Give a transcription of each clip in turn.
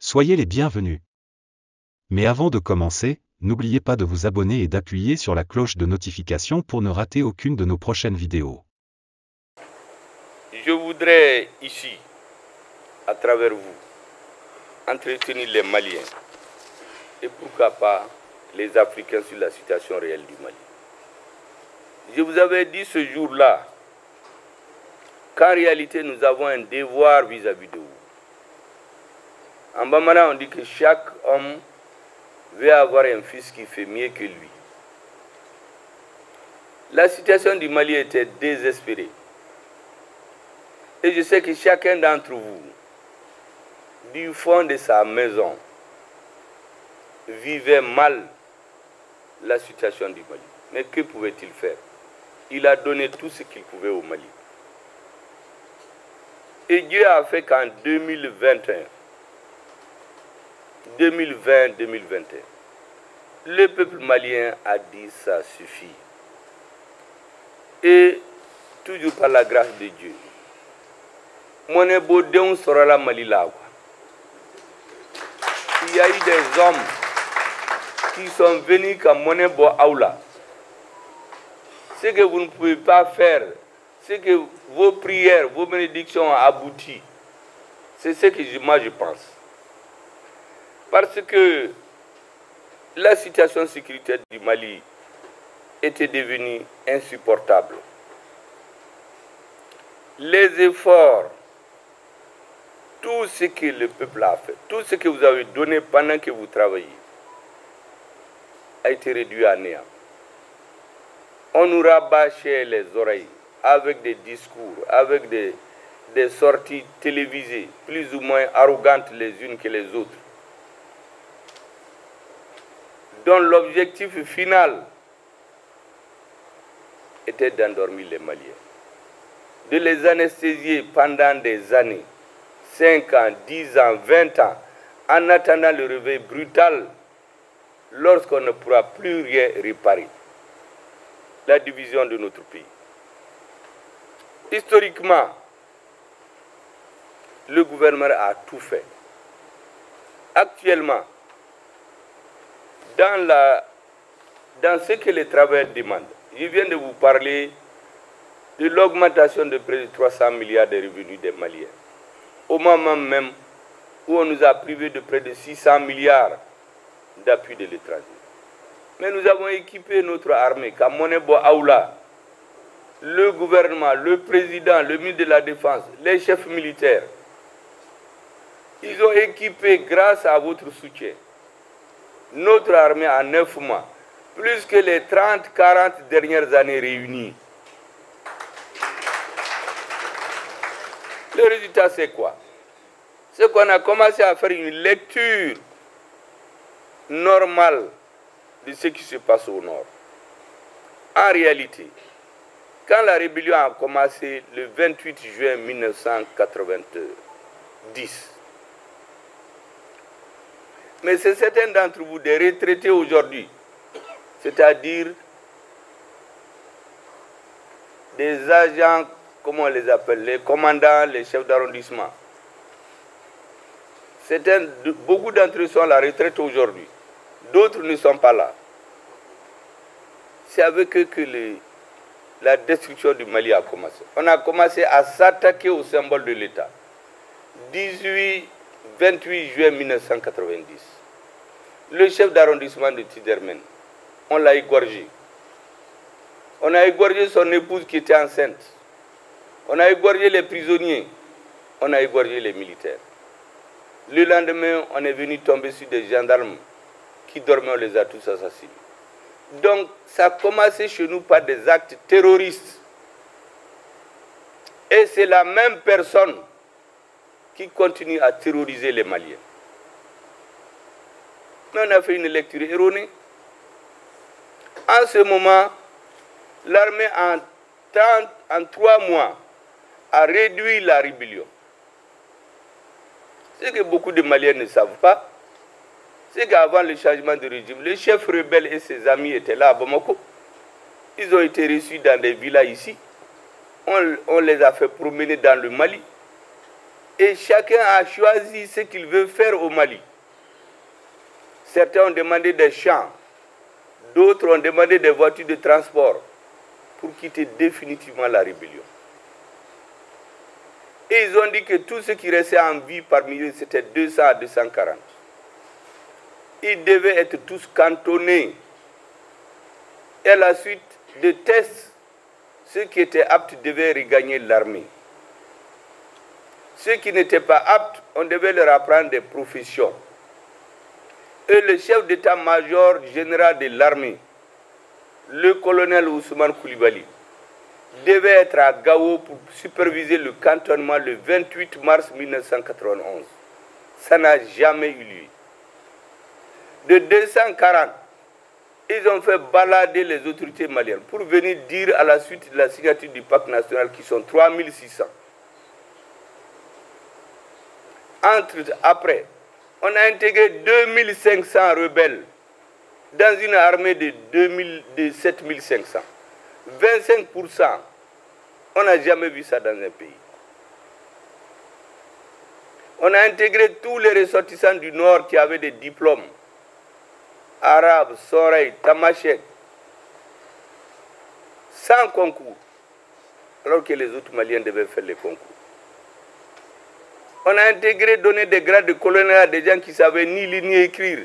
Soyez les bienvenus. Mais avant de commencer, n'oubliez pas de vous abonner et d'appuyer sur la cloche de notification pour ne rater aucune de nos prochaines vidéos. Je voudrais ici, à travers vous, entretenir les Maliens et pourquoi pas les Africains sur la situation réelle du Mali. Je vous avais dit ce jour-là qu'en réalité nous avons un devoir vis-à-vis de vous. En Bamana, on dit que chaque homme veut avoir un fils qui fait mieux que lui. La situation du Mali était désespérée. Et je sais que chacun d'entre vous, du fond de sa maison, vivait mal la situation du Mali. Mais que pouvait-il faire? Il a donné tout ce qu'il pouvait au Mali. Et Dieu a fait qu'en 2020-2021, le peuple malien a dit ça suffit. Et toujours par la grâce de Dieu, Moné Bodéon sera la Malilawa. Il y a eu des hommes qui sont venus comme Moné Bo Aoula. Ce que vous ne pouvez pas faire, c'est que vos prières, vos bénédictions ont abouti. C'est ce que moi je pense. Parce que la situation sécuritaire du Mali était devenue insupportable. Les efforts, tout ce que le peuple a fait, tout ce que vous avez donné pendant que vous travaillez, a été réduit à néant. On nous rabâchait les oreilles avec des discours, avec des sorties télévisées, plus ou moins arrogantes les unes que les autres, dont l'objectif final était d'endormir les Maliens, de les anesthésier pendant des années, 5 ans, 10 ans, 20 ans, en attendant le réveil brutal lorsqu'on ne pourra plus rien réparer. La division de notre pays. Historiquement, le gouvernement a tout fait. Actuellement, dans ce que les travailleurs demandent, je viens de vous parler de l'augmentation de près de 300 milliards de revenus des Maliens. Au moment même où on nous a privés de près de 600 milliards d'appui de l'étranger. Mais nous avons équipé notre armée, comme Monebo Aoula, le gouvernement, le président, le ministre de la Défense, les chefs militaires. Ils ont équipé, grâce à votre soutien, notre armée en 9 mois, plus que les 30-40 dernières années réunies. Le résultat, c'est quoi? C'est qu'on a commencé à faire une lecture normale de ce qui se passe au nord. En réalité, quand la rébellion a commencé le 28 juin 1990, mais c'est certains d'entre vous, des retraités aujourd'hui, c'est-à-dire des agents, comment on les appelle, les commandants, les chefs d'arrondissement. Beaucoup d'entre eux sont à la retraite aujourd'hui. D'autres ne sont pas là. C'est avec eux que la destruction du Mali a commencé. On a commencé à s'attaquer au symbole de l'État. 28 juin 1990. Le chef d'arrondissement de Tidermen, on l'a égorgé. On a égorgé son épouse qui était enceinte. On a égorgé les prisonniers. On a égorgé les militaires. Le lendemain, on est venu tomber sur des gendarmes qui dormaient, on les a tous assassinés. Donc, ça a commencé chez nous par des actes terroristes. Et c'est la même personne qui continue à terroriser les Maliens. Mais on a fait une lecture erronée. En ce moment, l'armée, en 3 mois, a réduit la rébellion. Ce que beaucoup de Maliens ne savent pas, c'est qu'avant le changement de régime, le chef rebelle et ses amis étaient là à Bamako. Ils ont été reçus dans des villas ici. On les a fait promener dans le Mali. Et chacun a choisi ce qu'il veut faire au Mali. Certains ont demandé des champs, d'autres ont demandé des voitures de transport pour quitter définitivement la rébellion. Et ils ont dit que tous ceux qui restaient en vie parmi eux, c'était 200 à 240. Ils devaient être tous cantonnés. Et à la suite de tests, ceux qui étaient aptes devaient regagner l'armée. Ceux qui n'étaient pas aptes, on devait leur apprendre des professions. Et le chef d'état-major général de l'armée, le colonel Ousmane Koulibaly, devait être à Gao pour superviser le cantonnement le 28 mars 1991. Ça n'a jamais eu lieu. De 240, ils ont fait balader les autorités maliennes pour venir dire à la suite de la signature du pacte national qui sont 3600. Après, on a intégré 2500 rebelles dans une armée de 7500. 25%. On n'a jamais vu ça dans un pays. On a intégré tous les ressortissants du Nord qui avaient des diplômes. Arabes, Soreil, Tamashek. Sans concours. Alors que les autres Maliens devaient faire les concours. On a intégré, donné des grades de colonel à des gens qui ne savaient ni lire ni écrire.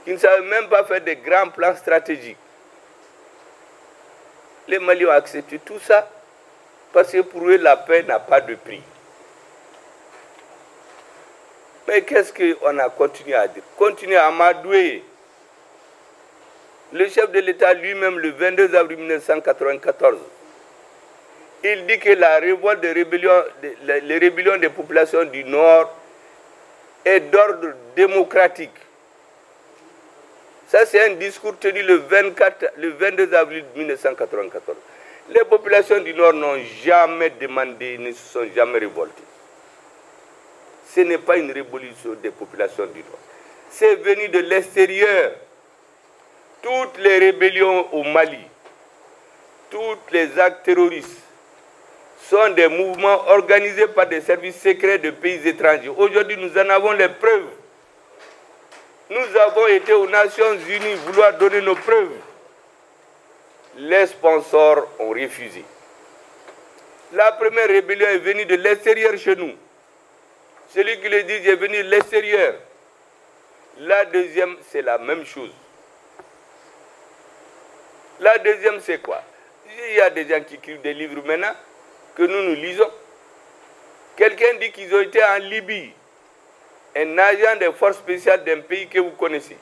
Qui ne savaient même pas faire des grands plans stratégiques. Les Maliens ont accepté tout ça parce que pour eux, la paix n'a pas de prix. Mais qu'est-ce qu'on a continué à dire? Continuer à amadouer. Le chef de l'État lui-même, le 22 avril 1994, il dit que la révolte les rébellions des populations du Nord est d'ordre démocratique. Ça, c'est un discours tenu le 22 avril 1994. Les populations du Nord n'ont jamais demandé, ne se sont jamais révoltées. Ce n'est pas une révolution des populations du Nord. C'est venu de l'extérieur. Toutes les rébellions au Mali, tous les actes terroristes sont des mouvements organisés par des services secrets de pays étrangers. Aujourd'hui, nous en avons les preuves. Nous avons été aux Nations Unies vouloir donner nos preuves. Les sponsors ont refusé. La première rébellion est venue de l'extérieur chez nous. Celui qui le dit est venu de l'extérieur. La deuxième, c'est la même chose. La deuxième, c'est quoi? Il y a des gens qui écrivent des livres maintenant que nous lisons. Quelqu'un dit qu'ils ont été en Libye, un agent des forces spéciales d'un pays que vous connaissez,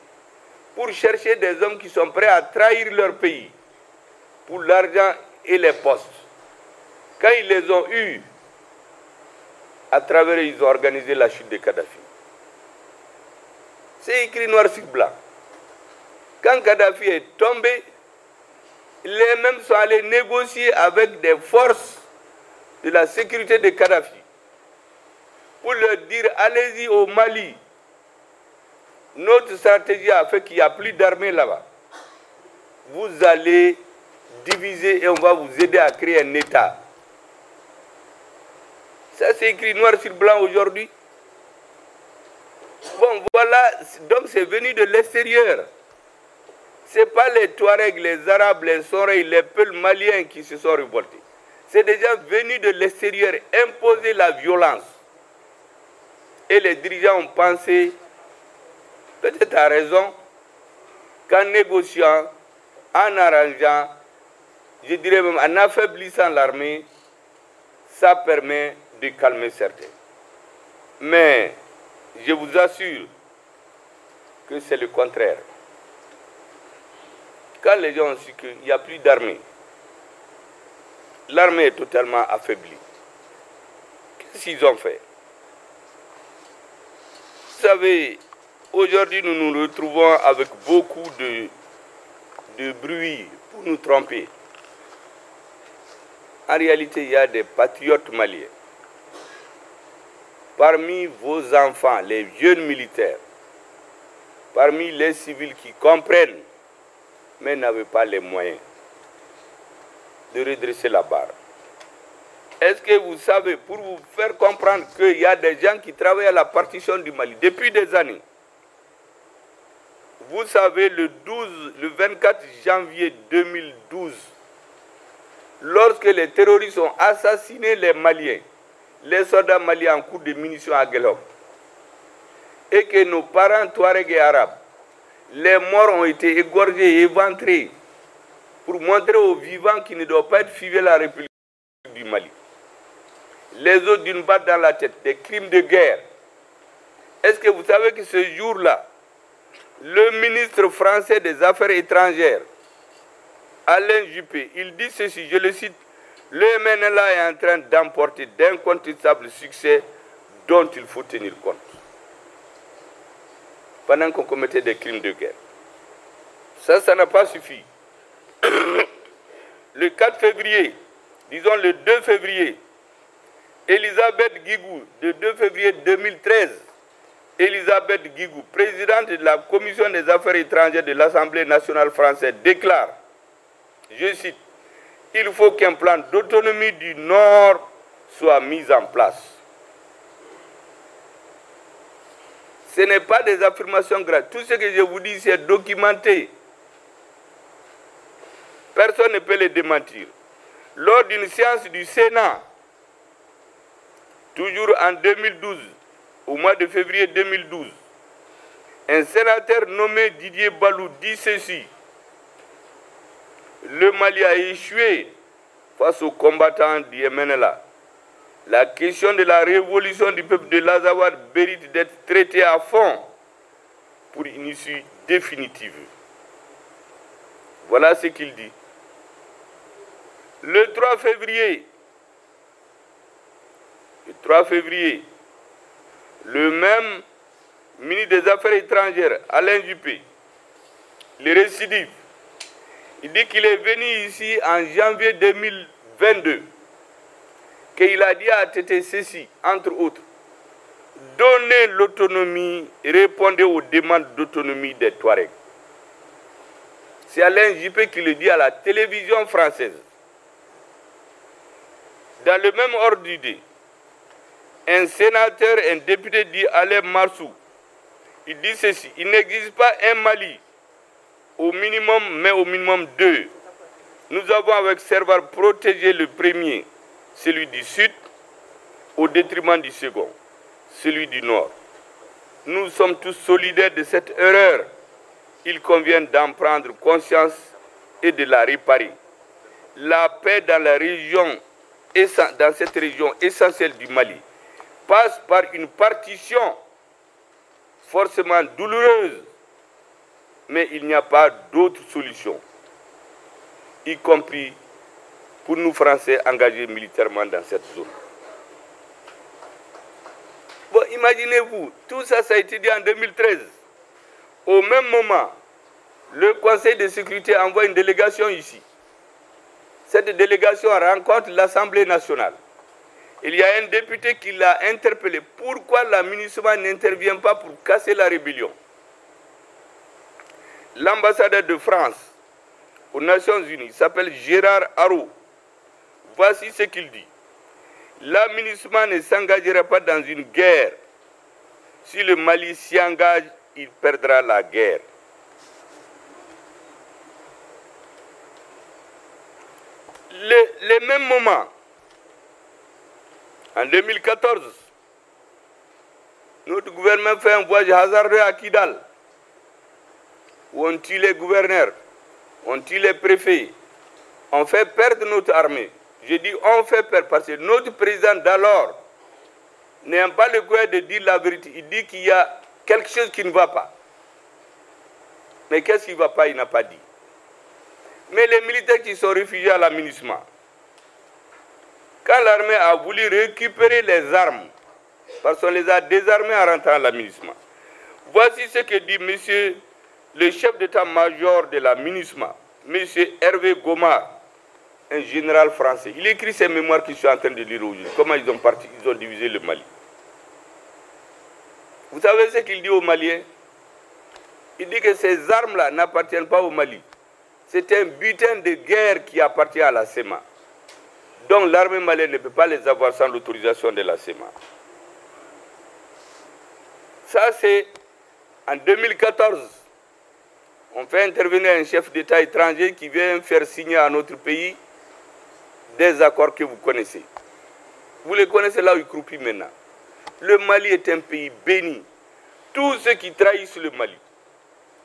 pour chercher des hommes qui sont prêts à trahir leur pays pour l'argent et les postes. Quand ils les ont eus, à travers eux, ils ont organisé la chute de Kadhafi. C'est écrit noir sur blanc. Quand Kadhafi est tombé, les mêmes sont allés négocier avec des forces de la sécurité de Kadhafi pour leur dire allez-y au Mali. Notre stratégie a fait qu'il n'y a plus d'armée là-bas. Vous allez diviser et on va vous aider à créer un État. Ça c'est écrit noir sur blanc aujourd'hui. Bon voilà, donc c'est venu de l'extérieur. Ce n'est pas les Touaregs, les Arabes, les Soreilles, les peuples maliens qui se sont révoltés. C'est des gens venus de l'extérieur imposer la violence. Et les dirigeants ont pensé, peut-être à raison, qu'en négociant, en arrangeant, je dirais même en affaiblissant l'armée, ça permet de calmer certains. Mais je vous assure que c'est le contraire. Quand les gens ont su qu'il n'y a plus d'armée, l'armée est totalement affaiblie. Qu'est-ce qu'ils ont fait? Vous savez, aujourd'hui nous nous retrouvons avec beaucoup de bruit pour nous tromper. En réalité, il y a des patriotes maliens. Parmi vos enfants, les jeunes militaires, parmi les civils qui comprennent, mais n'avaient pas les moyens de redresser la barre. Est-ce que vous savez, pour vous faire comprendre qu'il y a des gens qui travaillent à la partition du Mali depuis des années, vous savez, le 24 janvier 2012, lorsque les terroristes ont assassiné les Maliens, les soldats maliens en cours de munitions à Guelhop, et que nos parents Touaregs et Arabes, les morts ont été égorgés et éventrés pour montrer aux vivants qu'ils ne doivent pas être fivés à la République du Mali. Les autres d'une balle dans la tête, des crimes de guerre. Est-ce que vous savez que ce jour-là, le ministre français des Affaires étrangères, Alain Juppé, il dit ceci, je le cite, « Le MNLA est en train d'emporter d'incontestables succès dont il faut tenir compte. » Pendant qu'on commettait des crimes de guerre. Ça n'a pas suffi. Le 4 février, disons le 2 février, Elisabeth Guigou, le 2 février 2013, Elisabeth Guigou, présidente de la Commission des Affaires étrangères de l'Assemblée nationale française, déclare, je cite, « Il faut qu'un plan d'autonomie du Nord soit mis en place. » Ce n'est pas des affirmations graves. Tout ce que je vous dis, c'est documenté. Personne ne peut le démentir. Lors d'une séance du Sénat, toujours en 2012, au mois de février 2012, un sénateur nommé Didier Balou dit ceci. Le Mali a échoué face aux combattants du MNLA. La question de la révolution du peuple de l'Azawad mérite d'être traitée à fond pour une issue définitive. Voilà ce qu'il dit. Le 3 février, le même ministre des Affaires étrangères, Alain Juppé, le récidive, il dit qu'il est venu ici en janvier 2022, qu'il a dit à TT ceci, entre autres, donner l'autonomie, répondez aux demandes d'autonomie des Touaregs. C'est Alain Juppé qui le dit à la télévision française. Dans le même ordre d'idée, un sénateur, un député dit Alain Marsou, il dit ceci, il n'existe pas un Mali, au minimum, mais au minimum deux. Nous avons avec Serval protégé le premier, celui du Sud, au détriment du second, celui du Nord. Nous sommes tous solidaires de cette erreur. Il convient d'en prendre conscience et de la réparer. La paix dans la région, dans cette région essentielle du Mali, passe par une partition forcément douloureuse, mais il n'y a pas d'autre solution, y compris pour nous Français engagés militairement dans cette zone. Bon, imaginez-vous, tout ça, ça a été dit en 2013. Au même moment, le Conseil de sécurité envoie une délégation ici. Cette délégation rencontre l'Assemblée nationale. Il y a un député qui l'a interpellé. Pourquoi la MINUSMA n'intervient pas pour casser la rébellion? L'ambassadeur de France aux Nations Unies s'appelle Gérard Haro. Voici ce qu'il dit. La MINUSMA ne s'engagera pas dans une guerre. Si le Mali s'y engage, il perdra la guerre. Le même moment, en 2014, notre gouvernement fait un voyage hasardeux à Kidal, où on tue les gouverneurs, on tue les préfets, on fait perdre notre armée. Je dis on fait perdre parce que notre président d'alors n'a pas le courage de dire la vérité. Il dit qu'il y a quelque chose qui ne va pas. Mais qu'est-ce qui ne va pas, il n'a pas dit. Mais les militaires qui sont réfugiés à la MINUSMA, quand l'armée a voulu récupérer les armes, parce qu'on les a désarmés en rentrant à la MINUSMA, voici ce que dit monsieur le chef d'état-major de la MINUSMA, monsieur Hervé Gomard, un général français. Il écrit ces mémoires que je suis en train de lire aujourd'hui. Comment ils ont divisé le Mali. Vous savez ce qu'il dit aux Maliens? Il dit que ces armes-là n'appartiennent pas au Mali. C'est un butin de guerre qui appartient à la SEMA. Donc l'armée malienne ne peut pas les avoir sans l'autorisation de la CEMA. Ça, c'est en 2014. On fait intervenir un chef d'État étranger qui vient faire signer à notre pays des accords que vous connaissez. Vous les connaissez là où il croupit maintenant. Le Mali est un pays béni. Tous ceux qui trahissent le Mali,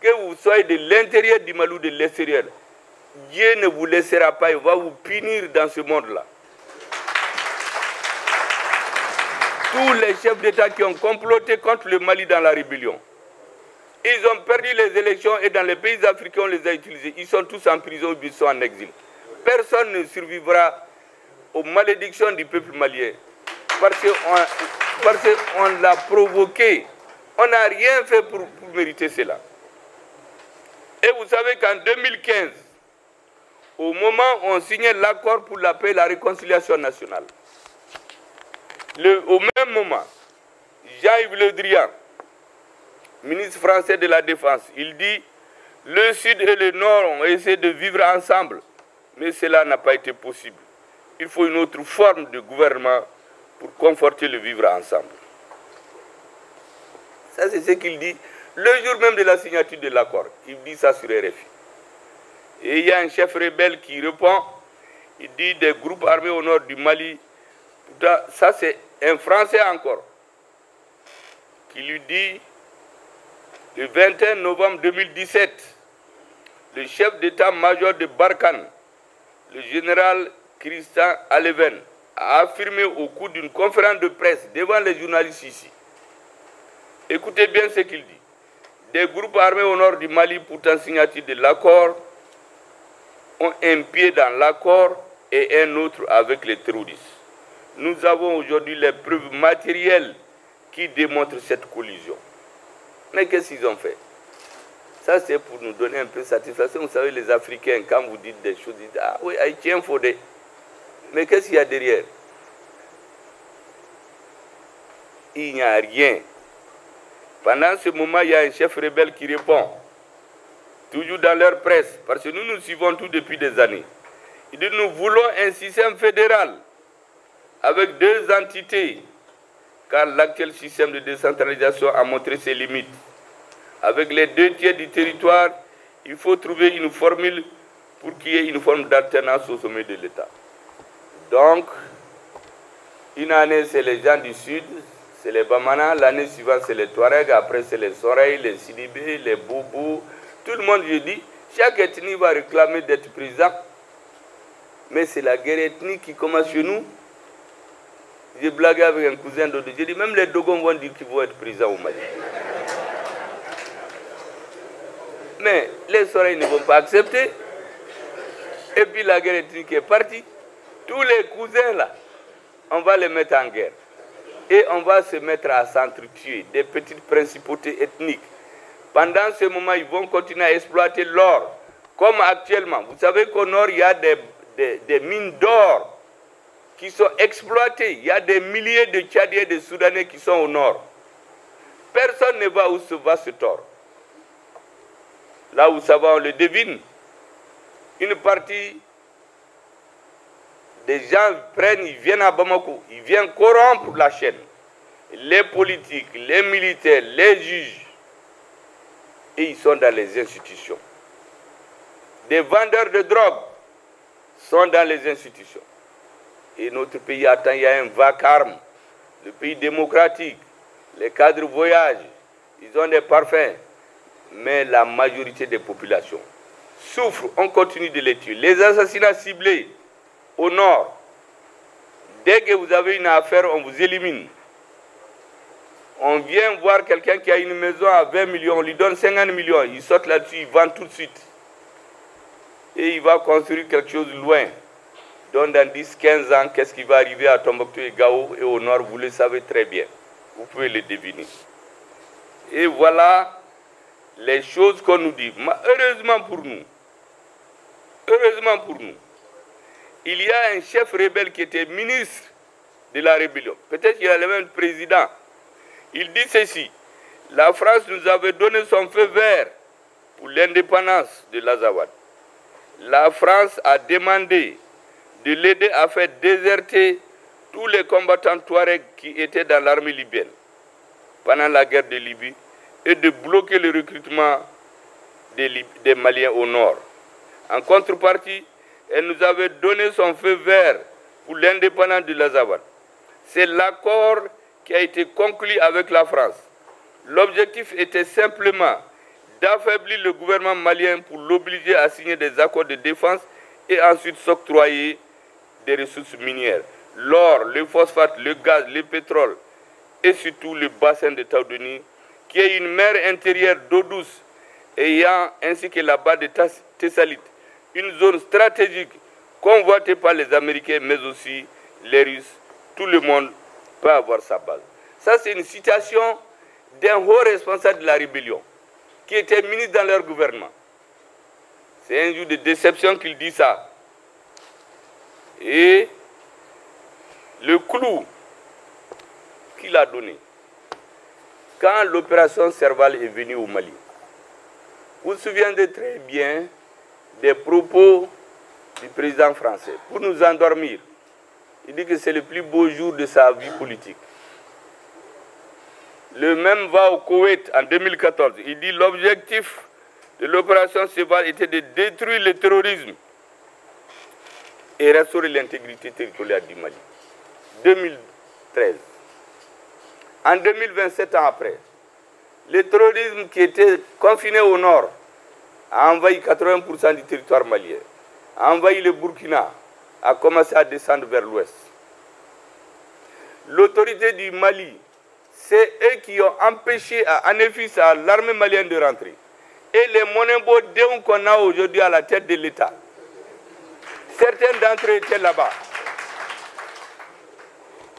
que vous soyez de l'intérieur du Mali ou de l'extérieur, Dieu ne vous laissera pas, il va vous punir dans ce monde-là. Tous les chefs d'État qui ont comploté contre le Mali dans la rébellion, ils ont perdu les élections et dans les pays africains, on les a utilisés. Ils sont tous en prison ou ils sont en exil. Personne ne survivra aux malédictions du peuple malien parce qu'on l'a provoqué. On n'a rien fait pour mériter cela. Et vous savez qu'en 2015, au moment où on signait l'accord pour la paix et la réconciliation nationale, au même moment, Jean-Yves Le Drian, ministre français de la Défense, il dit « Le Sud et le Nord ont essayé de vivre ensemble, mais cela n'a pas été possible. Il faut une autre forme de gouvernement pour conforter le vivre ensemble. » Ça, c'est ce qu'il dit le jour même de la signature de l'accord. Il dit ça sur RFI. Et il y a un chef rebelle qui répond, il dit des groupes armés au nord du Mali. Ça, c'est un Français encore, qui lui dit, le 21 novembre 2017, le chef d'état-major de Barkhane, le général Christian Aleven, a affirmé au cours d'une conférence de presse devant les journalistes ici. Écoutez bien ce qu'il dit. Des groupes armés au nord du Mali, pourtant signataires de l'accord, ont un pied dans l'accord et un autre avec les terroristes. Nous avons aujourd'hui les preuves matérielles qui démontrent cette collision. Mais qu'est-ce qu'ils ont fait? Ça, c'est pour nous donner un peu de satisfaction. Vous savez, les Africains, quand vous dites des choses, ils disent « Ah oui, Haïtien, Fodé. » Mais qu'est-ce qu'il y a derrière? Il n'y a rien. Pendant ce moment, il y a un chef rebelle qui répond, toujours dans leur presse, parce que nous suivons tout depuis des années. Il dit, nous voulons un système fédéral avec deux entités, car l'actuel système de décentralisation a montré ses limites. Avec les 2/3 du territoire, il faut trouver une formule pour qu'il y ait une forme d'alternance au sommet de l'État. Donc, une année, c'est les gens du Sud, c'est les Bamana, l'année suivante, c'est les Touaregs, après, c'est les Soreilles, les Sidibé, les Boubou. Tout le monde, je dis, chaque ethnie va réclamer d'être président. Mais c'est la guerre ethnique qui commence chez nous. J'ai blagué avec un cousin d'autre. J'ai dit, même les Dogons vont dire qu'ils vont être présidents au Mali. Mais les Soreilles ne vont pas accepter. Et puis la guerre ethnique est partie. Tous les cousins là, on va les mettre en guerre. Et on va se mettre à s'entretuer des petites principautés ethniques. Pendant ce moment, ils vont continuer à exploiter l'or. Comme actuellement. Vous savez qu'au nord, il y a des mines d'or qui sont exploitées. Il y a des milliers de Tchadiens et de Soudanais qui sont au nord. Personne ne va où se va ce or. Là où ça va, on le devine. Une partie des gens prennent, ils viennent à Bamako, ils viennent corrompre la chaîne. Les politiques, les militaires, les juges, et ils sont dans les institutions. Des vendeurs de drogue sont dans les institutions. Et notre pays attend, il y a un vacarme. Le pays démocratique, les cadres voyagent, ils ont des parfums. Mais la majorité des populations souffrent, on continue de les tuer. Les assassinats ciblés au nord, dès que vous avez une affaire, on vous élimine. On vient voir quelqu'un qui a une maison à 20 millions, on lui donne 50 millions, il saute là-dessus, il vend tout de suite. Et il va construire quelque chose loin. Donc dans 10-15 ans, qu'est-ce qui va arriver à Tombouctou et Gao et au nord, vous le savez très bien. Vous pouvez le deviner. Et voilà les choses qu'on nous dit. Mais heureusement pour nous, il y a un chef rebelle qui était ministre de la rébellion. Peut-être qu'il a le même président. Il dit ceci, la France nous avait donné son feu vert pour l'indépendance de l'Azawad. La France a demandé de l'aider à faire déserter tous les combattants Touaregs qui étaient dans l'armée libyenne pendant la guerre de Libye et de bloquer le recrutement des Maliens au nord. En contrepartie, elle nous avait donné son feu vert pour l'indépendance de l'Azawad. C'est l'accord qui a été conclu avec la France. L'objectif était simplement d'affaiblir le gouvernement malien pour l'obliger à signer des accords de défense et ensuite s'octroyer des ressources minières. L'or, le phosphate, le gaz, le pétrole et surtout le bassin de Taoudeni, qui est une mer intérieure d'eau douce, ainsi que la baie de Thessalite, une zone stratégique convoitée par les Américains, mais aussi les Russes. Tout le monde peut avoir sa base. Ça, c'est une citation d'un haut responsable de la rébellion, qui était ministre dans leur gouvernement. C'est un jour de déception qu'il dit ça. Et le clou qu'il a donné, quand l'opération Serval est venue au Mali, vous vous souvenez très bien des propos du président français. Pour nous endormir, il dit que c'est le plus beau jour de sa vie politique. Le même va au Koweït en 2014. Il dit l'objectif de l'opération Serval était de détruire le terrorisme et restaurer l'intégrité territoriale du Mali. 2013. En 2027 ans après, le terrorisme qui était confiné au nord a envahi 80% du territoire malien, a envahi le Burkina, a commencé à descendre vers l'ouest. L'autorité du Mali, c'est eux qui ont empêché à l'armée malienne de rentrer. Et les Monembo Déon qu'on a aujourd'hui à la tête de l'État, certains d'entre eux étaient là-bas.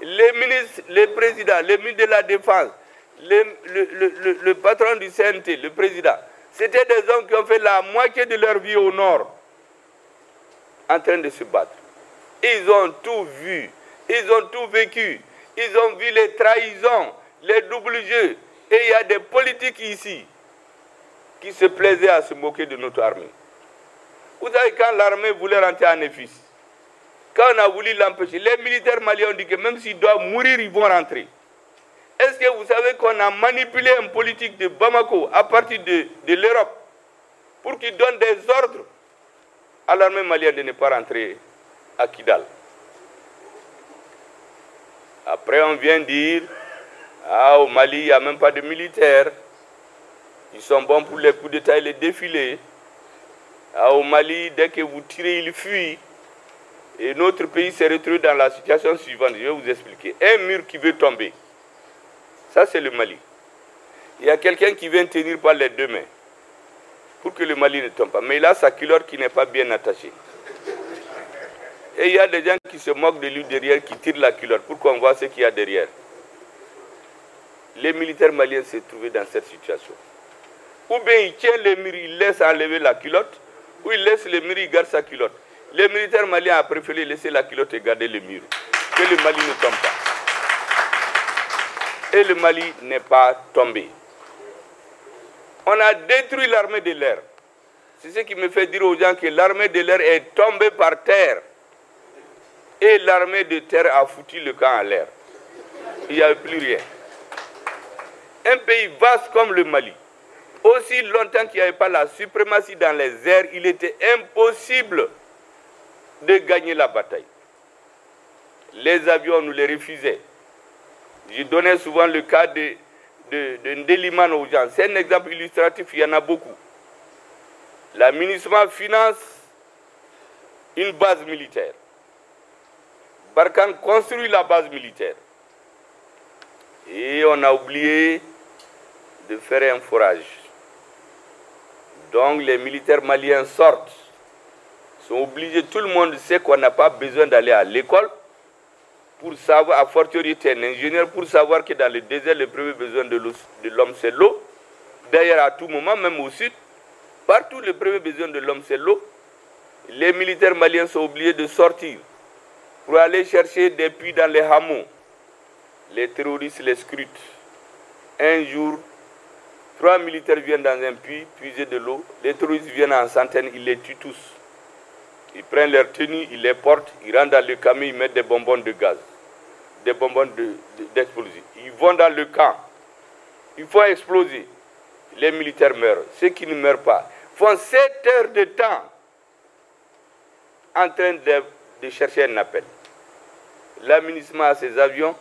Les ministres, les présidents, les ministres de la Défense, le patron du CNT, le président, c'était des hommes qui ont fait la moitié de leur vie au nord, en train de se battre. Ils ont tout vu, ils ont tout vécu, ils ont vu les trahisons, les doubles jeux. Et il y a des politiques ici qui se plaisaient à se moquer de notre armée. Vous savez, quand l'armée voulait rentrer en EFIS, quand on a voulu l'empêcher, les militaires maliens ont dit que même s'ils doivent mourir, ils vont rentrer. Est-ce que vous savez qu'on a manipulé une politique de Bamako à partir de l'Europe pour qu'ils donnent des ordres à l'armée malienne de ne pas rentrer à Kidal? Après, on vient dire, au Mali, il n'y a même pas de militaires. Ils sont bons pour les coups d'État et les défilés. Au Mali, dès que vous tirez, ils fuient. Et notre pays s'est retrouvé dans la situation suivante. Je vais vous expliquer. Un mur qui veut tomber. Ça, c'est le Mali. Il y a quelqu'un qui vient tenir par les deux mains pour que le Mali ne tombe pas. Mais il a sa culotte qui n'est pas bien attachée. Et il y a des gens qui se moquent de lui derrière, qui tirent la culotte pour qu'on voit ce qu'il y a derrière. Les militaires maliens se trouvaient dans cette situation. Ou bien ils tiennent le mur, ils laissent enlever la culotte, ou ils laissent le mur, ils gardent sa culotte. Les militaires maliens ont préféré laisser la culotte et garder le mur, que le Mali ne tombe pas. Et le Mali n'est pas tombé. On a détruit l'armée de l'air. C'est ce qui me fait dire aux gens que l'armée de l'air est tombée par terre. Et l'armée de terre a foutu le camp en l'air. Il n'y avait plus rien. Un pays vaste comme le Mali, aussi longtemps qu'il n'y avait pas la suprématie dans les airs, il était impossible de gagner la bataille. Les avions nous les refusaient. Je donnais souvent le cas de Ndeliman aux gens. C'est un exemple illustratif, il y en a beaucoup. La MINUSMA finance une base militaire. Barkhane construit la base militaire. Et on a oublié de faire un forage. Donc les militaires maliens sortent, sont obligés, tout le monde sait qu'on n'a pas besoin d'aller à l'école pour savoir, à fortiori un ingénieur, pour savoir que dans le désert, le premier besoin de l'homme c'est l'eau. D'ailleurs, à tout moment, même au sud, partout le premier besoin de l'homme c'est l'eau. Les militaires maliens sont obligés de sortir pour aller chercher des puits dans les hameaux. Les terroristes les scrutent. Un jour, 3 militaires viennent dans un puits, puiser de l'eau. Les terroristes viennent en centaines, ils les tuent tous. Ils prennent leurs tenues, ils les portent, ils rentrent dans le camion, ils mettent des bonbons de gaz, des bonbons d'explosifs. Ils vont dans le camp, ils font exploser. Les militaires meurent. Ceux qui ne meurent pas font 7 heures de temps en train de chercher un appel. L'aménagement a ses avions,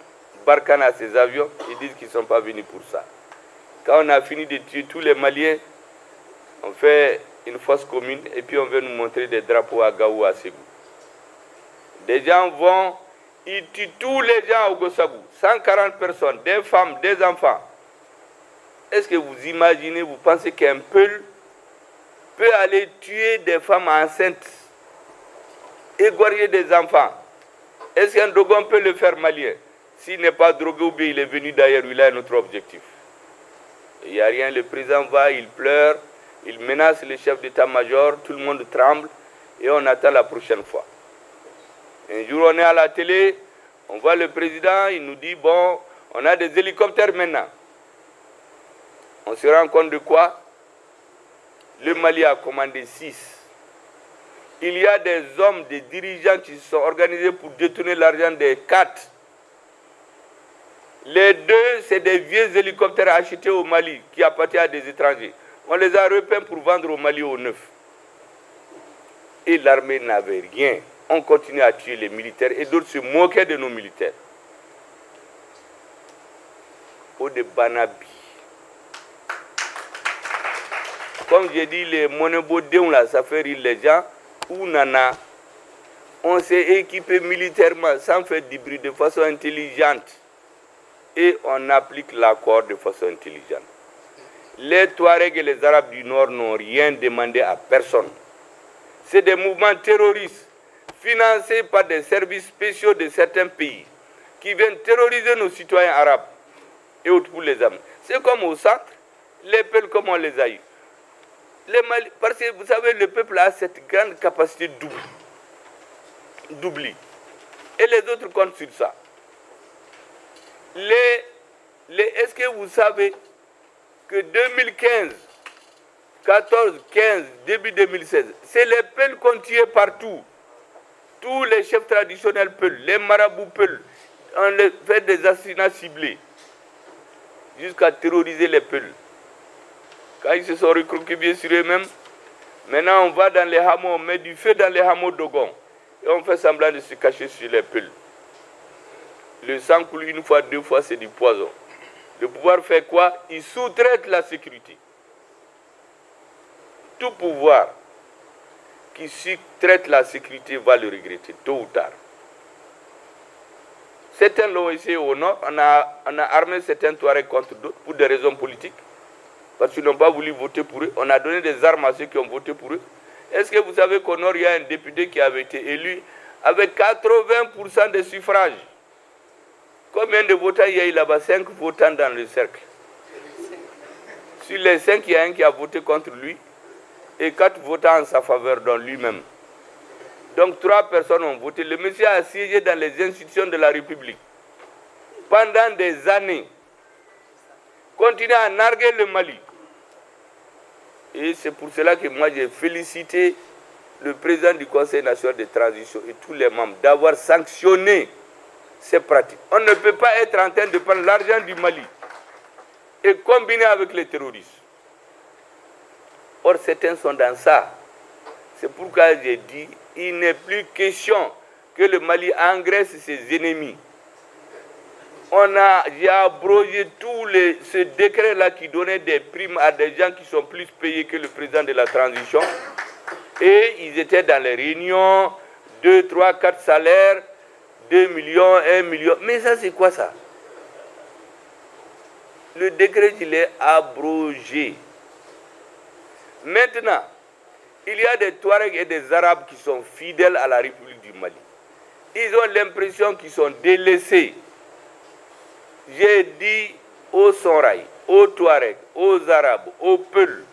Barkhane a ses avions, ils disent qu'ils ne sont pas venus pour ça. Quand on a fini de tuer tous les Maliens, on fait une fosse commune et puis on veut nous montrer des drapeaux à Gao, à Ségou. Des gens vont, ils tuent tous les gens au Gossabou, 140 personnes, des femmes, des enfants. Est-ce que vous imaginez, vous pensez qu'un Peul peut aller tuer des femmes enceintes, égorger des enfants? Est-ce qu'un Dogon peut le faire malien? S'il n'est pas drogué ou bien il est venu d'ailleurs, il a un autre objectif. Il n'y a rien, le président va, il pleure, il menace le chef d'état-major, tout le monde tremble et on attend la prochaine fois. Un jour on est à la télé, on voit le président, il nous dit, bon, on a des hélicoptères maintenant. On se rend compte de quoi? Le Mali a commandé 6. Il y a des hommes, des dirigeants qui se sont organisés pour détourner l'argent des 4. Les 2, c'est des vieux hélicoptères achetés au Mali qui appartiennent à des étrangers. On les a repeints pour vendre au Mali au neuf. Et l'armée n'avait rien. On continue à tuer les militaires et d'autres se moquaient de nos militaires. Au de Banabi. Comme j'ai dit, les monobodéons là, ça fait rire les gens. Ou Nana, on s'est équipé militairement sans faire du bruit de façon intelligente. Et on applique l'accord de façon intelligente. Les Touaregs et les Arabes du Nord n'ont rien demandé à personne. C'est des mouvements terroristes financés par des services spéciaux de certains pays qui viennent terroriser nos citoyens arabes et autres pour les âmes. C'est comme au centre, les peuples comme on les a eu. Parce que vous savez, le peuple a cette grande capacité d'oubli. Et les autres comptent sur ça. Est-ce que vous savez que 2015, 14, 15, début 2016, c'est les Peuls qu'on tuait partout. Tous les chefs traditionnels Peuls, les marabouts Peuls, on les fait des assassinats ciblés jusqu'à terroriser les Peuls. Quand ils se sont recroquevillés sur eux-mêmes, maintenant on va dans les hameaux, on met du feu dans les hameaux d'Ogon et on fait semblant de se cacher sur les Peuls. Le sang coule une fois, 2 fois, c'est du poison. Le pouvoir fait quoi? Il sous-traite la sécurité. Tout pouvoir qui sous-traite la sécurité va le regretter, tôt ou tard. Certains l'ont essayé au nord, on a armé certains Touaregs contre d'autres pour des raisons politiques. Parce qu'ils n'ont pas voulu voter pour eux. On a donné des armes à ceux qui ont voté pour eux. Est-ce que vous savez qu'au nord, il y a un député qui avait été élu avec 80% des suffrages? Combien de votants il y a eu là-bas? 5 votants dans le cercle. Sur les 5, il y a un qui a voté contre lui et 4 votants en sa faveur, dans lui-même. Donc 3 personnes ont voté. Le monsieur a siégé dans les institutions de la République pendant des années. Continue à narguer le Mali. Et c'est pour cela que moi j'ai félicité le président du Conseil national de transition et tous les membres d'avoir sanctionné ces pratiques. On ne peut pas être en train de prendre l'argent du Mali et combiner avec les terroristes. Or, certains sont dans ça. C'est pourquoi j'ai dit, il n'est plus question que le Mali engraisse ses ennemis. J'ai abrogé ce décret-là qui donnait des primes à des gens qui sont plus payés que le président de la transition. Et ils étaient dans les réunions, 2, 3, 4 salaires, 2 millions, 1 million. Mais ça, c'est quoi ça? Le décret, il est abrogé. Maintenant, il y a des Touaregs et des Arabes qui sont fidèles à la République du Mali. Ils ont l'impression qu'ils sont délaissés. J'ai dit aux Sonraï, aux Touaregs, aux Arabes, aux Peuls,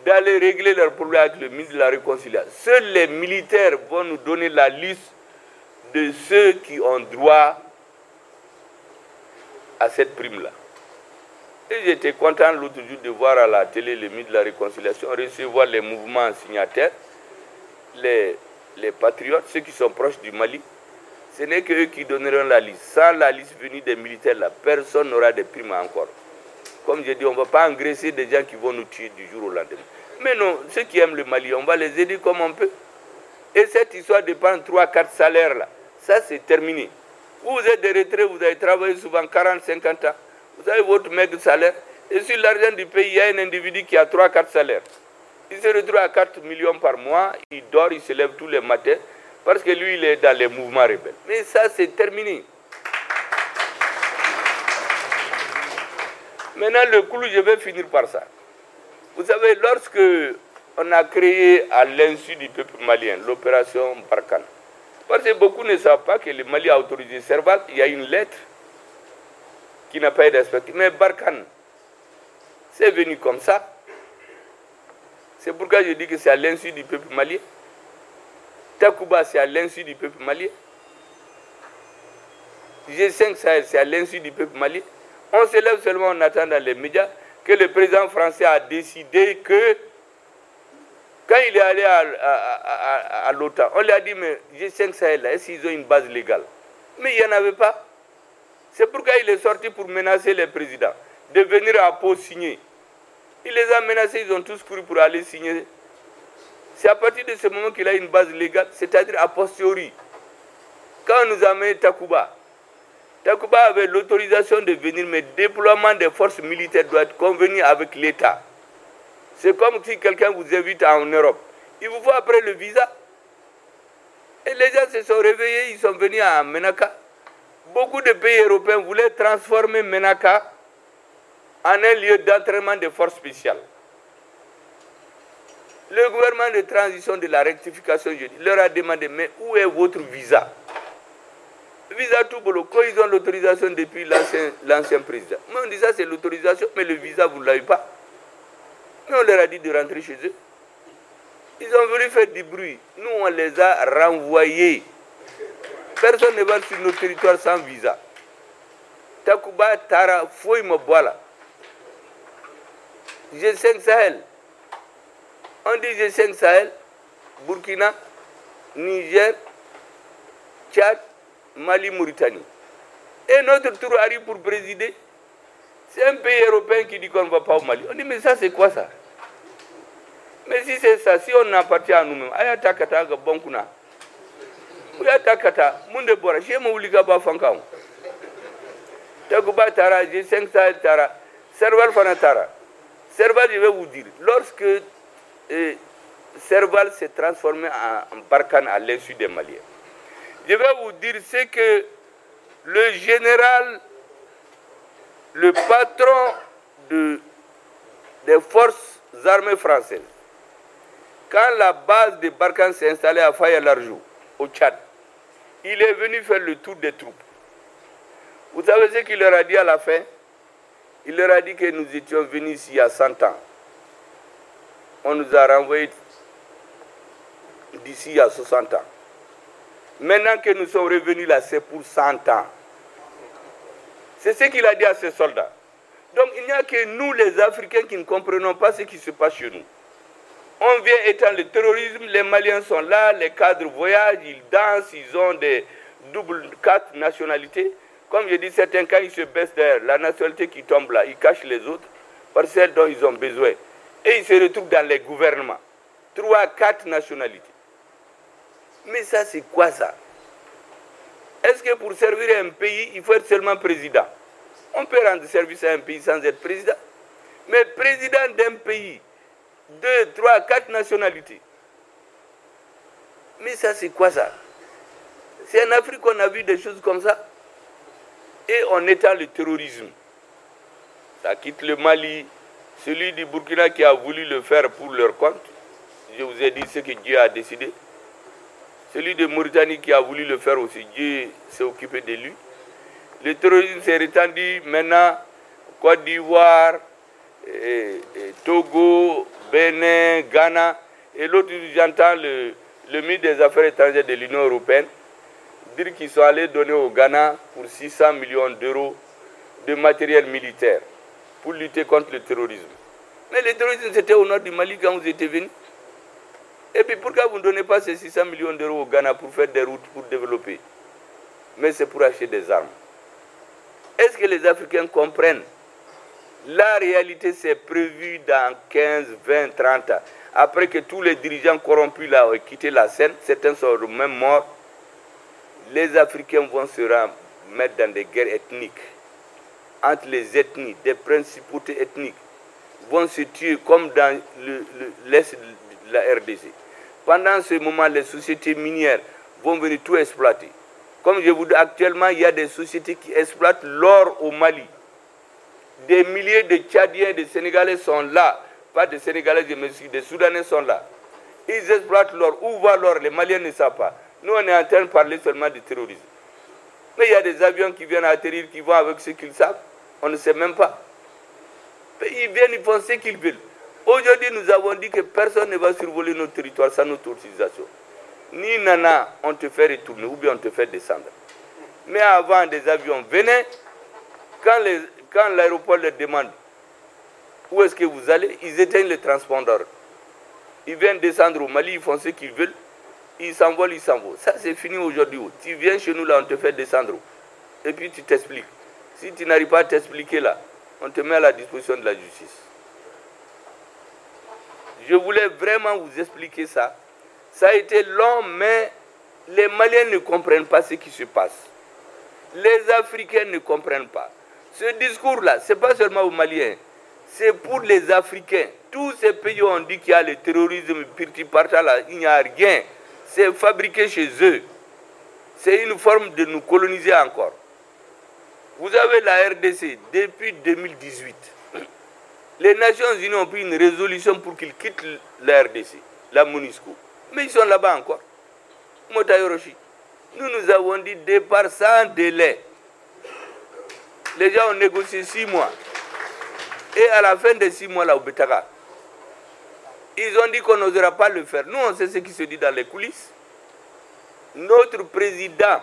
d'aller régler leurs problèmes avec le ministre de la Réconciliation. Seuls les militaires vont nous donner la liste de ceux qui ont droit à cette prime-là. Et j'étais content l'autre jour de voir à la télé le ministre de la Réconciliation recevoir les mouvements signataires, les les patriotes, ceux qui sont proches du Mali, ce n'est qu'eux qui donneront la liste. Sans la liste venue des militaires, là, personne n'aura de primes encore. Comme je dis, on ne va pas engraisser des gens qui vont nous tuer du jour au lendemain. Mais non, ceux qui aiment le Mali, on va les aider comme on peut. Et cette histoire de prendre 3-4 salaires là, ça c'est terminé. Vous êtes des retraités, vous avez travaillé souvent 40-50 ans, vous avez votre maigre salaire, et sur l'argent du pays, il y a un individu qui a 3-4 salaires. Il se retrouve à 4 millions par mois, il dort, il se lève tous les matins, parce que lui, il est dans les mouvements rebelles. Mais ça, c'est terminé. Maintenant, le clou, je vais finir par ça. Vous savez, lorsque on a créé à l'insu du peuple malien l'opération Barkhane, parce que beaucoup ne savent pas que le Mali a autorisé Serval, il y a une lettre qui n'a pas été respectée. Mais Barkhane, c'est venu comme ça. C'est pourquoi je dis que c'est à l'insu du peuple malien. Takuba, c'est à l'insu du peuple malien. G5 Sahel, c'est à l'insu du peuple malien. On se lève seulement, on attend dans les médias que le président français a décidé que, quand il est allé à l'OTAN, on lui a dit, mais G5 Sahel, est-ce qu'ils ont une base légale? Mais il n'y en avait pas. C'est pourquoi il est sorti pour menacer les présidents de venir à Pau signer. Il les a menacés, ils ont tous couru pour aller signer. C'est à partir de ce moment qu'il a une base légale, c'est-à-dire a posteriori. Quand on nous a mis Takuba, Takuba avait l'autorisation de venir, mais le déploiement des forces militaires doit être convenu avec l'État. C'est comme si quelqu'un vous invite en Europe. Il vous faut après le visa. Et les gens se sont réveillés, ils sont venus à Menaka. Beaucoup de pays européens voulaient transformer Menaka en un lieu d'entraînement des forces spéciales. Le gouvernement de transition de la rectification, je dis, leur a demandé, mais où est votre visa? Visa tout boulot, quand ils ont l'autorisation depuis l'ancien président. Mais on dit ça, c'est l'autorisation, mais le visa, vous ne l'avez pas. Mais on leur a dit de rentrer chez eux. Ils ont voulu faire du bruit. Nous, on les a renvoyés. Personne ne va sur nos territoires sans visa. Takuba, Tara, Foy, Moboala. G5 Sahel. On dit G5 Sahel, Burkina, Niger, Tchad, Mali, Mauritanie. Et notre tour arrive pour présider. C'est un pays européen qui dit qu'on ne va pas au Mali. On dit, mais ça, c'est quoi ça? Mais si c'est ça, si on appartient à nous-mêmes, Ayata Kata, Bonkuna, Ayata Kata, Munde Bora, chez Mouliga Bafankam, Takuba Tara, G5 Sahel Tara, Serval Fanatara. Serval, je vais vous dire, lorsque Serval s'est transformé en Barkhane à l'insu des Maliens, je vais vous dire, c'est que le général, le patron des forces armées françaises, quand la base de Barkhane s'est installée à Faya-Largeau, au Tchad, il est venu faire le tour des troupes. Vous savez ce qu'il leur a dit à la fin? Il leur a dit que nous étions venus ici il y a 100 ans. On nous a renvoyés d'ici il y a 60 ans. Maintenant que nous sommes revenus là, c'est pour 100 ans. C'est ce qu'il a dit à ses soldats. Donc il n'y a que nous les Africains qui ne comprenons pas ce qui se passe chez nous. On vient étendre le terrorisme, les Maliens sont là, les cadres voyagent, ils dansent, ils ont des doubles 4 nationalités. Comme je dis, certains quand ils se baissent derrière la nationalité qui tombe là, ils cachent les autres par celles dont ils ont besoin. Et ils se retrouvent dans les gouvernements. 3-4 nationalités. Mais ça, c'est quoi ça? Est-ce que pour servir un pays, il faut être seulement président? On peut rendre service à un pays sans être président. Mais président d'un pays, 2, 3, 4 nationalités. Mais ça, c'est quoi ça? C'est en Afrique qu'on a vu des choses comme ça. Et on étend le terrorisme. Ça quitte le Mali. Celui du Burkina qui a voulu le faire pour leur compte. Je vous ai dit ce que Dieu a décidé. Celui de Mauritanie qui a voulu le faire aussi, Dieu s'est occupé de lui. Le terrorisme s'est répandu maintenant, Côte d'Ivoire, Togo, Bénin, Ghana. Et l'autre, j'entends le ministre des Affaires étrangères de l'Union européenne dire qu'ils sont allés donner au Ghana pour 600 millions d'euros de matériel militaire pour lutter contre le terrorisme. Mais le terrorisme, c'était au nord du Mali quand vous étiez venus. Et puis pourquoi vous ne donnez pas ces 600 millions d'euros au Ghana pour faire des routes, pour développer? Mais c'est pour acheter des armes. Est-ce que les Africains comprennent? La réalité, c'est prévu dans 15, 20, 30 ans. Après que tous les dirigeants corrompus là ont quitté la scène, certains sont même morts, les Africains vont se mettre dans des guerres ethniques. Entre les ethnies, des principautés ethniques vont se tuer comme dans l'Est de la RDC. Pendant ce moment, les sociétés minières vont venir tout exploiter. Comme je vous dis, actuellement, il y a des sociétés qui exploitent l'or au Mali. Des milliers de Tchadiens et de Sénégalais sont là. Pas de Sénégalais, mais des Soudanais sont là. Ils exploitent l'or. Où va l'or? Les Maliens ne savent pas. Nous, on est en train de parler seulement de terrorisme. Mais il y a des avions qui viennent atterrir, qui vont avec ce qu'ils savent. On ne sait même pas. Mais ils viennent, ils font ce qu'ils veulent. Aujourd'hui, nous avons dit que personne ne va survoler notre territoire sans notre autorisation. Ni nana, on te fait retourner ou bien on te fait descendre. Mais avant, des avions venaient. Quand l'aéroport leur demande où est-ce que vous allez, ils éteignent le transpondeur. Ils viennent descendre au Mali, ils font ce qu'ils veulent. Ils s'envolent, ils s'envolent. Ça, c'est fini aujourd'hui. Tu viens chez nous, là, on te fait descendre. Et puis tu t'expliques. Si tu n'arrives pas à t'expliquer, là, on te met à la disposition de la justice. Je voulais vraiment vous expliquer ça. Ça a été long, mais les Maliens ne comprennent pas ce qui se passe. Les Africains ne comprennent pas. Ce discours-là, ce n'est pas seulement aux Maliens, c'est pour les Africains. Tous ces pays ont dit qu'il y a le terrorisme, là, il n'y a rien. C'est fabriqué chez eux. C'est une forme de nous coloniser encore. Vous avez la RDC depuis 2018. Les Nations Unies ont pris une résolution pour qu'ils quittent la RDC, la MONUSCO. Mais ils sont là-bas encore. Motayoroshi. Nous avons dit départ sans délai. Les gens ont négocié 6 mois. Et à la fin des 6 mois, là, au Betaga, ils ont dit qu'on n'osera pas le faire. Nous, on sait ce qui se dit dans les coulisses. Notre président,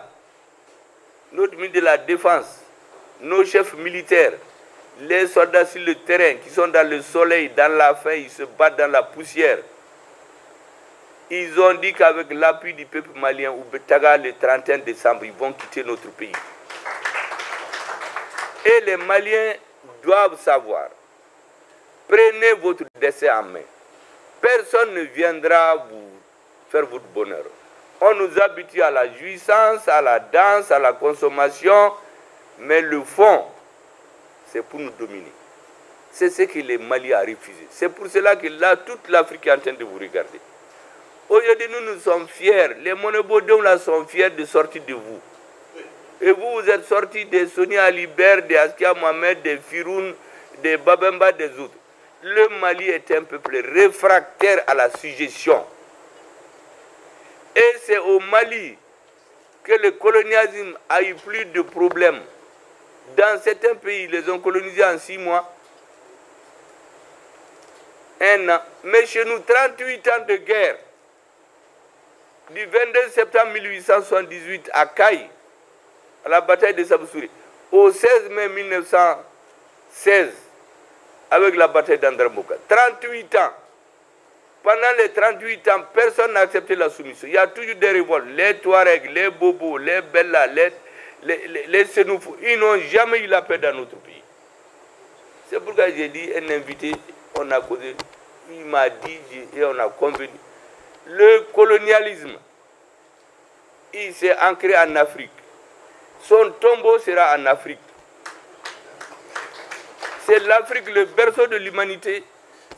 notre ministre de la Défense, nos chefs militaires, les soldats sur le terrain qui sont dans le soleil, dans la faim, ils se battent dans la poussière. Ils ont dit qu'avec l'appui du peuple malien, au Betaga, le 31 décembre, ils vont quitter notre pays. Et les Maliens doivent savoir, prenez votre destin en main. Personne ne viendra vous faire votre bonheur. On nous habitue à la jouissance, à la danse, à la consommation, mais le fond, c'est pour nous dominer. C'est ce que les Maliens ont refusé. C'est pour cela que là, toute l'Afrique est en train de vous regarder. Aujourd'hui, nous sommes fiers. Les Monobodons là sont fiers de sortir de vous. Et vous, vous êtes sortis de Sonia Alibert, de Askia Mohamed, de Firoun, de Babemba, des autres. Le Mali est un peuple réfractaire à la suggestion. Et c'est au Mali que le colonialisme a eu plus de problèmes. Dans certains pays, ils les ont colonisés en 6 mois, 1 an. Mais chez nous, 38 ans de guerre. Du 22 septembre 1878 à Caille, à la bataille de Sabousouri, au 16 mai 1916, avec la bataille d'Andramboka. 38 ans. Pendant les 38 ans, personne n'a accepté la soumission. Il y a toujours des révoltes. Les Touaregs, les Bobos, les Bella, les Sénoufous, ils n'ont jamais eu la paix dans notre pays. C'est pourquoi j'ai dit, un invité, on a causé, il m'a dit, et on a convenu. Le colonialisme, il s'est ancré en Afrique. Son tombeau sera en Afrique. C'est l'Afrique le berceau de l'humanité.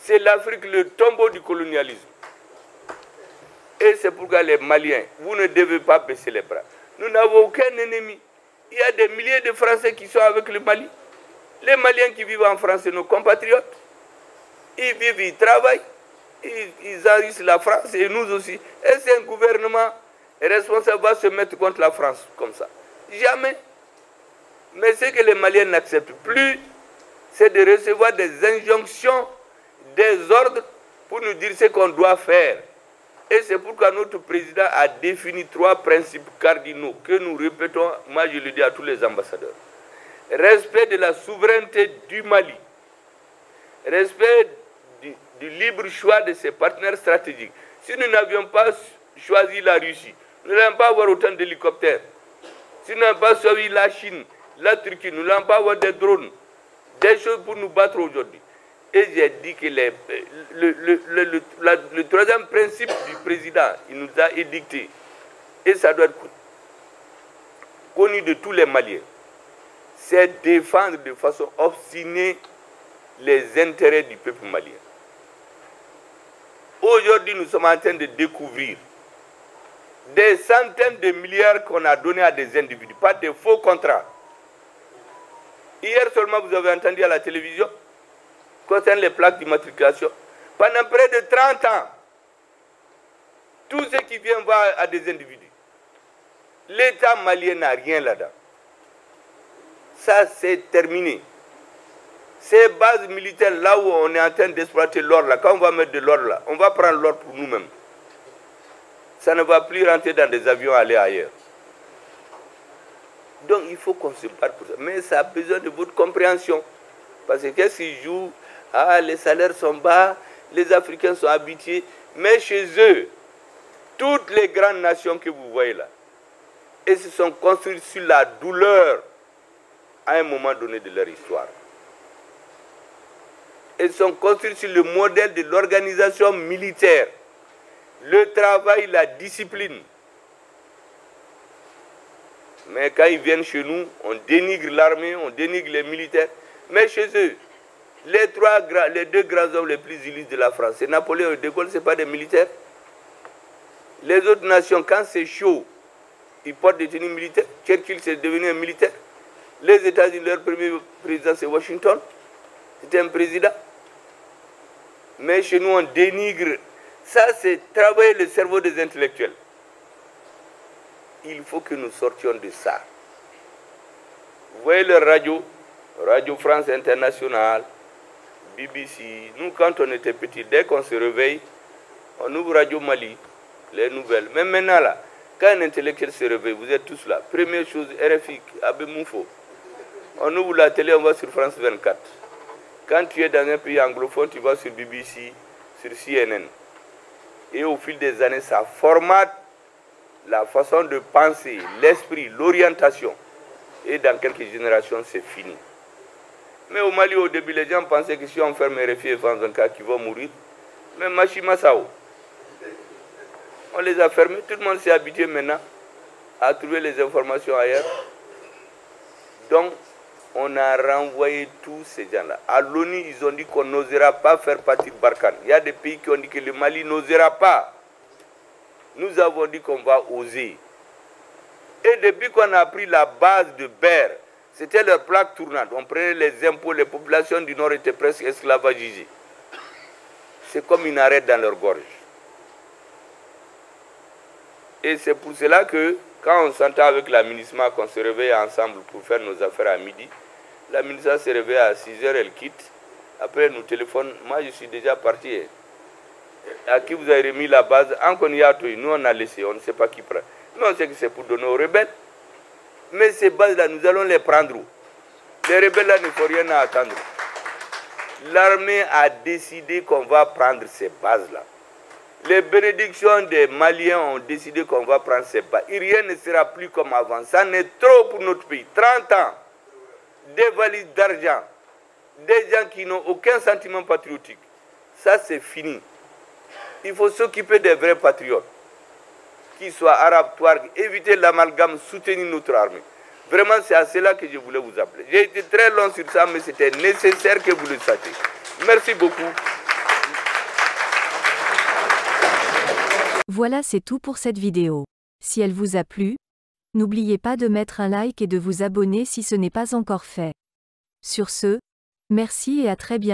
C'est l'Afrique le tombeau du colonialisme. Et c'est pourquoi les Maliens, vous ne devez pas baisser les bras. Nous n'avons aucun ennemi. Il y a des milliers de Français qui sont avec le Mali. Les Maliens qui vivent en France, c'est nos compatriotes. Ils vivent, ils travaillent. Ils enrichissent la France et nous aussi. Est-ce qu'un gouvernement responsable va se mettre contre la France comme ça? Jamais. Mais ce que les Maliens n'acceptent plus, c'est de recevoir des injonctions, des ordres pour nous dire ce qu'on doit faire. Et c'est pourquoi notre président a défini 3 principes cardinaux que nous répétons, moi je le dis à tous les ambassadeurs. Respect de la souveraineté du Mali. Respect du libre choix de ses partenaires stratégiques. Si nous n'avions pas choisi la Russie, nous n'allons pas avoir autant d'hélicoptères. Si nous n'avons pas choisi la Chine, la Turquie, nous n'allons pas avoir des drones, des choses pour nous battre aujourd'hui. Et j'ai dit que le troisième principe du président, il nous a édicté, et ça doit être connu de tous les Maliens, c'est défendre de façon obstinée les intérêts du peuple malien. Aujourd'hui, nous sommes en train de découvrir des centaines de milliards qu'on a donnés à des individus, pas de faux contrats. Hier seulement, vous avez entendu à la télévision, concernant les plaques d'immatriculation, pendant près de 30 ans, tout ce qui vient va à des individus. L'État malien n'a rien là-dedans. Ça, c'est terminé. Ces bases militaires, là où on est en train d'exploiter l'or, là, quand on va mettre de l'or là, on va prendre l'or pour nous-mêmes. Ça ne va plus rentrer dans des avions, aller ailleurs. Donc, il faut qu'on se batte pour ça. Mais ça a besoin de votre compréhension. Parce que qu'est-ce qu'ils jouent? Ah, les salaires sont bas, les Africains sont habitués. Mais chez eux, toutes les grandes nations que vous voyez là, elles se sont construites sur la douleur à un moment donné de leur histoire. Elles sont construites sur le modèle de l'organisation militaire, le travail, la discipline. Mais quand ils viennent chez nous, on dénigre l'armée, on dénigre les militaires. Mais chez eux, les deux grands hommes les plus illustres de la France, c'est Napoléon et De Gaulle, ce n'est pas des militaires. Les autres nations, quand c'est chaud, ils portent des tenues militaires. Churchill, c'est devenu un militaire. Les États-Unis, leur premier président, c'est Washington. C'était un président. Mais chez nous, on dénigre. Ça, c'est travailler le cerveau des intellectuels. Il faut que nous sortions de ça. Vous voyez le Radio France Internationale, BBC. Nous, quand on était petits, dès qu'on se réveille, on ouvre Radio Mali, les nouvelles. Même maintenant, là, quand un intellectuel se réveille, vous êtes tous là. Première chose, RFI, Abé Moufo. On ouvre la télé, on va sur France 24. Quand tu es dans un pays anglophone, tu vas sur BBC, sur CNN. Et au fil des années, ça formate la façon de penser, l'esprit, l'orientation. Et dans quelques générations, c'est fini. Mais au Mali, au début, les gens pensaient que si on ferme RFI et France 24, qu'ils vont mourir. Mais Machima Sao, on les a fermés. Tout le monde s'est habitué maintenant à trouver les informations ailleurs. Donc, on a renvoyé tous ces gens-là. À l'ONU, ils ont dit qu'on n'osera pas faire partie de Barkhane. Il y a des pays qui ont dit que le Mali n'osera pas. Nous avons dit qu'on va oser. Et depuis qu'on a pris la base de Ber, c'était leur plaque tournante. On prenait les impôts, les populations du Nord étaient presque esclavagisées. C'est comme une arête dans leur gorge. Et c'est pour cela que, quand on s'entend avec la MINUSMA, qu'on se réveille ensemble pour faire nos affaires à midi, la MINUSMA se réveille à 6 h, elle quitte. Après, elle nous téléphone. Moi, je suis déjà parti. À qui vous avez remis la base? Nous, on a laissé. On ne sait pas qui prend. Mais on sait que c'est pour donner aux rebelles. Mais ces bases-là, nous allons les prendre où? Les rebelles-là ne font rien à attendre. L'armée a décidé qu'on va prendre ces bases-là. Les bénédictions des Maliens ont décidé qu'on va prendre ces bases. Et rien ne sera plus comme avant. Ça n'est trop pour notre pays. 30 ans, des valises d'argent, des gens qui n'ont aucun sentiment patriotique. Ça, c'est fini. Il faut s'occuper des vrais patriotes, qu'ils soient arabes, touaregs, éviter l'amalgame, soutenir notre armée. Vraiment, c'est à cela que je voulais vous appeler. J'ai été très long sur ça, mais c'était nécessaire que vous le sachiez. Merci beaucoup. Voilà, c'est tout pour cette vidéo. Si elle vous a plu, n'oubliez pas de mettre un like et de vous abonner si ce n'est pas encore fait. Sur ce, merci et à très bientôt.